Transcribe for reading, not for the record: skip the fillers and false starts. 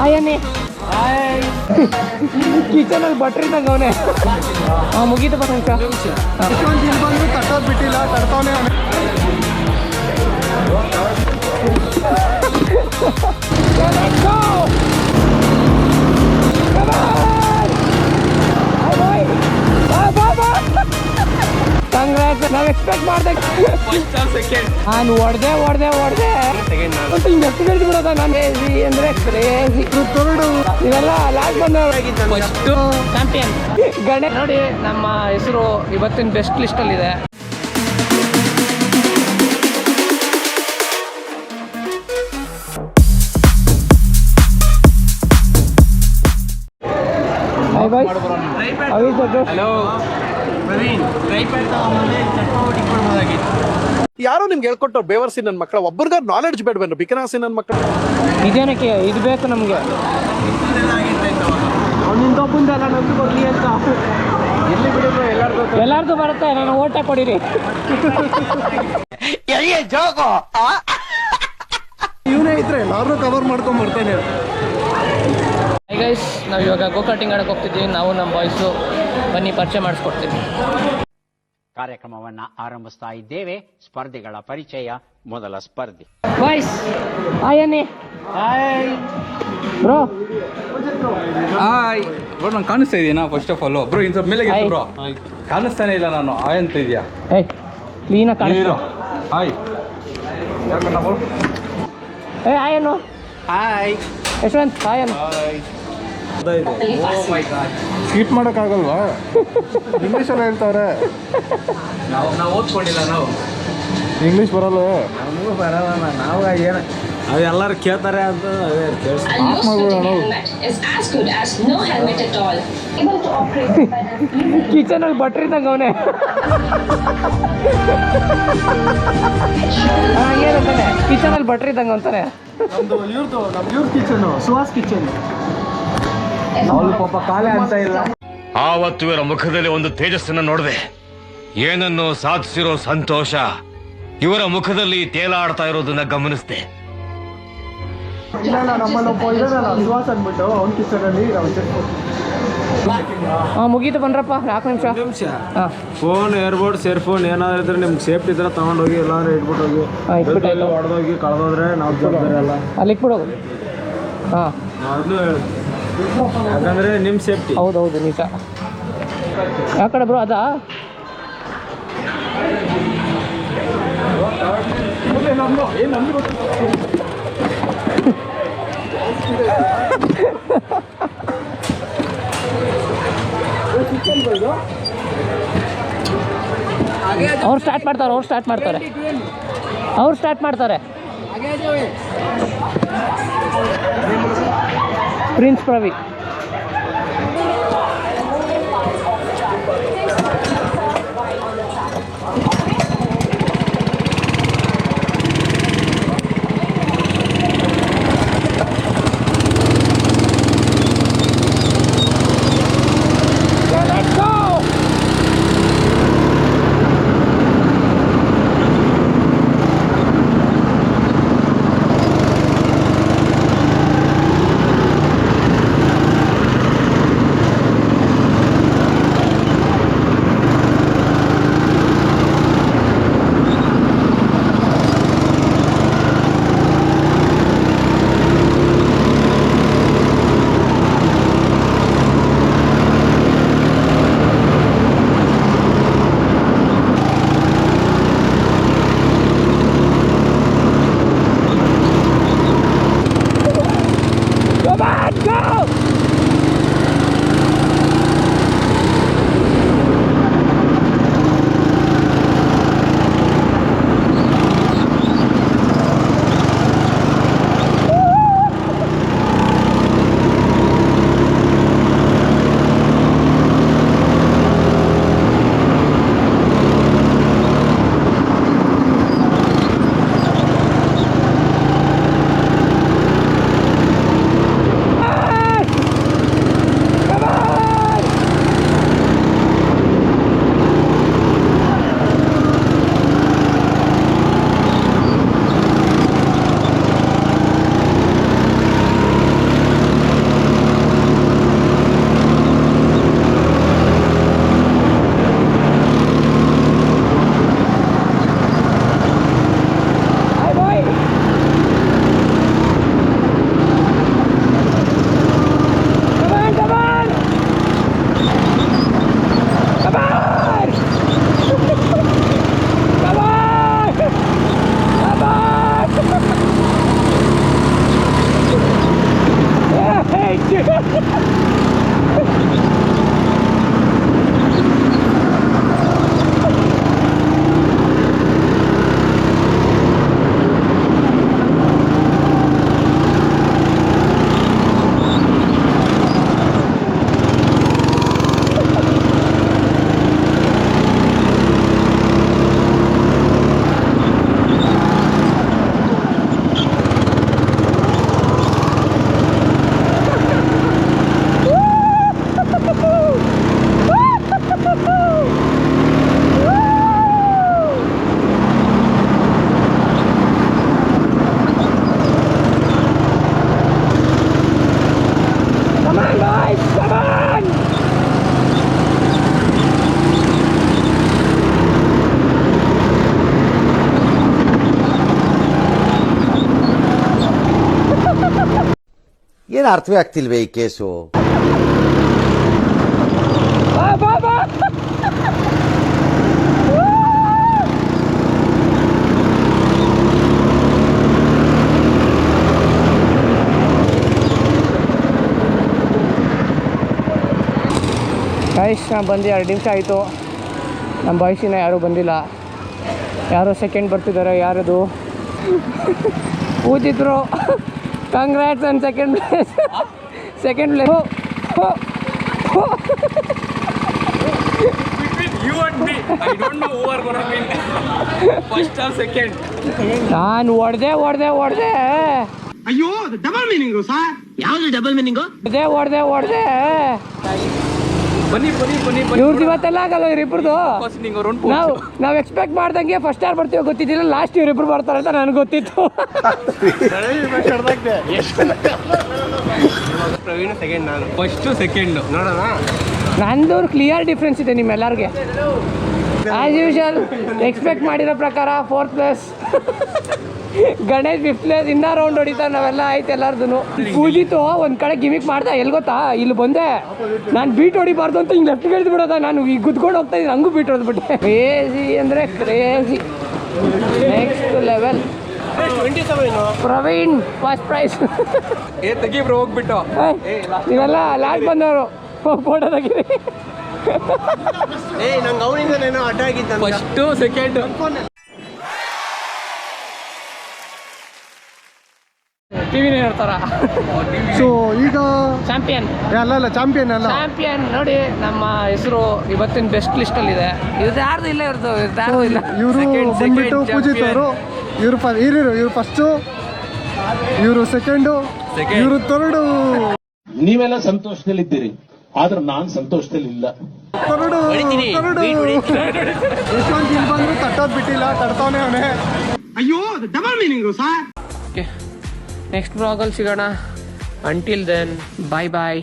ಆಯನ್ನಿ ಕಿಚನಲ್ಲಿ buttery ತಂಗವನೆ ಮುಗೀತು bus ನಿಮಿಷ ಬಂದು ತಟ್ಟೋದು ಬಿಟ್ಟಿಲ್ಲ, ತಡ್ತಾವನೆ. ಕಂಗ್ರಾಟ್ಸ್, ನಾವು ಎಕ್ಸ್ಪೆಕ್ಟ್ ಮಾಡ್ದೆ. ನಾನು ಹೊಡೆದೆ ಹಿಂಗೆ ಎಷ್ಟು ಗಂಟೆ ಬಿಡೋದ ನಾನು ಅಂದ್ರೆ ಇವೆಲ್ಲ ಲಾಸ್ಟ್ ಬಂದು ಚಾಂಪಿಯನ್ ಗಣೆ ನೋಡಿ. ನಮ್ಮ ಹೆಸರು ಇವತ್ತಿನ ಬೆಸ್ಟ್ ಲಿಸ್ಟಲ್ಲಿದೆ. ಯಾರೋ ನಿಮ್ಗೆ ಹೇಳ್ಕೊಟ್ಟವ್ರು ಬೇವರ್ಸಿ ನನ್ನ ಮಕ್ಕಳ, ಒಬ್ಬರಿಗ ನಾಲೆಡ್ಜ್ ಬೇಡವೇನು ಬಿಕನಾಸಿ ನನ್ನ ಮಕ್ಕಳು. ಇದೇನಕ್ಕೆ ಇದು ಬೇಕು ನಮಗೆ, ಅವನಿಂದೊಬ್ಬಂದಲ್ಲ ನಮ್ಗೆ ಕೊಡ್ಲಿ ಅಂತ. ಎಲ್ಲಿ ಬಿಡೋದು, ಎಲ್ಲಾರ್ದು ಬರುತ್ತೆ. ನಾನು ಓಟ ಕೊಡಿರಿ. ಇವನೇ ಇದ್ರೆ ಎಲ್ಲಾರು ಕವರ್ ಮಾಡ್ಕೊಂಡ್ ಬರ್ತೇನೆ. ಗೈಸ್, ನಾವು ಇವಾಗ ಗೋ ಕಾರ್ಟಿಂಗ್ ಆಡಕ್ಕೆ ಹೋಗ್ತಿದ್ದೀವಿ. ನಾವು ನಮ್ಮ ಬಾಯ್ಸು ಬನ್ನಿ ಪರಿಚಯ ಮಾಡಿಸ್ಕೊಡ್ತೀವಿ. ಕಾರ್ಯಕ್ರಮವನ್ನ ಆರಂಭಿಸ್ತಾ ಇದ್ದೇವೆ. ಸ್ಪರ್ಧಿಗಳ ಪರಿಚಯ. ಮೊದಲ ಸ್ಪರ್ಧಿ ಬಾಯ್ಸ್. ಆಯನ್ನಿ ಬ್ರೋ. ಹಾಯ್ ಬ್ರೋ, ನಾನು ಕಾಣಿಸ್ತಾ ಇದೀನಾ? ಫಸ್ಟ್ ಆಫ್ ಆಲ್ ಬ್ರೋ ಇನ್ ಸ್ವಲ್ಪ ಮೇಲೆ ಬ್ರೋ ಕಾಣಿಸ್ತಾನೆ ಇಲ್ಲ. ನಾನು ಹಾಯ್ ಅಂತ ಇದೆಯಾ? ಕ್ಲೀನಾಗಿ ಕಾಣಿಸ್ತಾ. ಹಾಯ್ ಆಯನು. ಹಾಯ್ ಯಶವಂತ್. ಆಯನು ಸ್ಕಿಪ್ ಮಾಡೋಕ್ಕಾಗಲ್ವಾ? ಇಂಗ್ಲೀಷಲ್ಲಿ ಹೇಳ್ತಾವ್ರೆ. ನಾವು ಓದ್ಕೊಂಡಿಲ್ಲ. ನಾವು ಇಂಗ್ಲೀಷ್ ಬರಲ್ಲ. ನಮಗೂ ಬರಲ್ಲ. ನಾವು ಏನು ಅದು ಎಲ್ಲರೂ ಕೇಳ್ತಾರೆ ಅಂತ ಕಿಚನಲ್ಲಿ ಬಟ್ರಿ ತಂಗವನೆ ಏನಂತಾನೆ, ಕಿಚನಲ್ಲಿ ಬಟ್ರಿ ತಂಗ ಅಂತಾನೆ. ಇವ್ರ ಕಿಚನ್ ಸುಹಾಸ್ ಕಿಚನ್. ಅವಳು ಪಾಪ ಕಾಲೇ ಅಂತ ಇಲ್ಲ. ಆವತ್ತು ಇವರ ಮುಖದಲ್ಲಿ ಒಂದು ತೇಜಸ್ಸನ್ನು ನೋಡಿದೆ. ಏನನ್ನು ಸಾಧಿಸಿರೋ ಸಂತೋಷ ಇವರ ಮುಖದಲ್ಲಿ ತೇಲಾಡ್ತಾ ಇರೋದನ್ನ ಗಮನಿಸಿದೆ. ಸುಹಾಸ್ ಅಂದ್ಬಿಟ್ಟು ಅವ್ನ ಕಿಚನ್ ಅಲ್ಲಿ ಮುಗೀತು ಬನ್ರಪ್ಪ. 4 ನಿಮಿಷ. ಫೋನ್, ಏರ್ಬೋರ್ಡ್ಸ್, ಏರ್ಫೋನ್ ಏನಾದ್ರು ಇದ್ರೆ ನಿಮ್ಗೆ ಸೇಫ್ಟಿ ಇದ್ರೆ ತಗೊಂಡೋಗಿ, ಎಲ್ಲಾಂದ್ರೆ ಇಟ್ಬಿಟ್ಟು ಹೋಗಿ. ಹೊಡೆದೋಗಿ ಕಳೆದೋದ್ರೆ ನಾವು ಜವಾಬ್ದಾರಿ ಅಲ್ಲ. ಅಲ್ಲಿ ಇಟ್ಬಿಡೋದು. ಅದನ್ನು ಯಾಕಂದ್ರೆ ನಿಮ್ಮ ಸೇಫ್ಟಿ. ಹೌದೌದು ನಿಜ. ಯಾವ ಕಡೆ ಬ್ರೋ ಅದಾ? ಅವ್ರು ಸ್ಟಾರ್ಟ್ ಮಾಡ್ತಾರೆ. ಪ್ರಿನ್ಸ್ ಪ್ರವಿ. ಏನು ಅರ್ಥವೇ ಆಗ್ತಿಲ್ವೇ ಈ ಕೇಸು? ಗೈಸ್ ನಾನು ಬಂದು 2 ನಿಮಿಷ ಆಯಿತು. ನಮ್ಮ ಬಾಯ್ಸಿನ ಯಾರೂ ಬಂದಿಲ್ಲ. ಯಾರೋ ಸೆಕೆಂಡ್ ಬರ್ತಿದ್ದಾರೆ. ಯಾರದು? ಪೂಜಿತ್ರು. Congrats on second place. Second place. You and me. I don't know who are gonna win. First or second. ನಾನು ಹೊಡೆದೆ. ಅಯ್ಯೋ ಡಬಲ್ ಮೀನಿಂಗು ಸರ್. ಯಾವ್ದು ಡಬಲ್ ಮೀನಿಂಗು? ಹೊಡೆದೆ. ಬನ್ನಿ ಇವ್ರದ್ದು ಇವತ್ತೆಲ್ಲ ಆಗಲ್ಲ ಇವರಿಬ್ರದ್ದು. ನಾವು ಎಕ್ಸ್ಪೆಕ್ಟ್ ಮಾಡ್ದಂಗೆ ಫಸ್ಟ್ ಸ್ಟಾರ್ ಬರ್ತೀವಿ ಗೊತ್ತಿದ್ದಿಲ್ಲ. ಲಾಸ್ಟ್ ಇವರಿಬ್ರು ಬರ್ತಾರೆ ಅಂತ ನನಗೆ ಗೊತ್ತಿತ್ತು. ಪ್ರವೀಣ್ ಸೆಕೆಂಡ್, ನಾನು ಫಸ್ಟ್ ಸೆಕೆಂಡ್. ನೋಡೋಣ. ನಂದು ಕ್ಲಿಯರ್ ಡಿಫ್ರೆನ್ಸ್ ಇದೆ ನಿಮ್ಮೆಲ್ಲರಿಗೆ. ಆಸ್ ಯೂಶಲ್ ಎಕ್ಸ್ಪೆಕ್ಟ್ ಮಾಡಿರೋ ಪ್ರಕಾರ 4th place, Ganesh 5th place. ಇನ್ನೂ ರೌಂಡ್ ಹೊಡಿತಾರೆ ನಾವೆಲ್ಲ. ಆಯ್ತು ಎಲ್ಲಾರ್ದು. ಪೂಜಿತು ಒಂದು ಕಡೆ ಗಿಮಿಕ್ ಮಾಡ್ದೆ. ಎಲ್ಲಿ ಗೊತ್ತಾ? ಇಲ್ಲಿ ಬಂದೆ ನಾನು ಬೀಟ್ ಹೊಡಿಬಾರ್ದು ಅಂತ ಹಿಂಗೆ ಲೆಫ್ಟ್ ಹಿಡಿದು ಬಿಡೋದ. ನಾನು ಈಗ ಗುದ್ಕೊಂಡು ಹೋಗ್ತಾ ಇದ್ದೀನಿ, ಹಂಗೂ ಬೀಟ್ ಹೊಡೆದ್ಬಿಟ್ಟೆ. ಕ್ರೇಜಿ ಅಂದರೆ crazy, next level. Praveen first prize. ತೆಗಿಬ್ರು ಹೋಗ್ಬಿಟ್ಟು. ನೀವೆಲ್ಲ ಲಾಸ್ಟ್ ಬಂದವರು ಫೋಟೋ ತೆಗೀರಿ. ನಂಗೆ ಅವನಿಂದನೇನೋ ಅಡ್ಡ ಆಗಿದ್ದ. First second. ಟಿವಿನೇ ಇರ್ತಾರ. ಸೊ ಈಗ ಚಾಂಪಿಯನ್ ಅಲ್ಲ ಚಾಂಪಿಯನ್ ಅಲ್ಲ, ಚಾಂಪಿಯನ್ ನೋಡಿ. ನಮ್ಮ ಹೆಸರು ಇವತ್ತಿನ ಬೆಸ್ಟ್ ಲಿಸ್ಟಲ್ಲಿದೆ. ಇದು ಯಾರ್ದು ಇಲ್ಲ, ಯಾರ್ದು ಇಲ್ಲ. ಇವರು ಬಂದ್ಬಿಟ್ಟು ಪೂಜಿತ್ ಅವರು. ಇವರು ಫಸ್ಟು, ಇವರು ಸೆಕೆಂಡು, ಇವರು ಥರ್ಡು. ನೀವೆಲ್ಲ ಸಂತೋಷದಲ್ಲಿದ್ದೀರಿ, ಆದ್ರೆ ನಾನ್ ಸಂತೋಷದಲ್ಲಿಲ್ಲ. ಥರ್ಡು ಯಶವಂತ್ ಇಲ್ಲಿ ಬಂದ್ರು ತಟ್ಟೋದ್ ಬಿಟ್ಟಿಲ್ಲ, ತಡ್ತಾವನೆ ಅವನೇ. ಅಯ್ಯೋ ಡಬಲ್ ಮೀನಿಂಗು ಸರ್. ನೆಕ್ಸ್ಟ್ ಬ್ಲಾಗಲ್ಲಿ ಸಿಗೋಣ. ಅಂಟಿಲ್ ದೆನ್, ಬಾಯ್.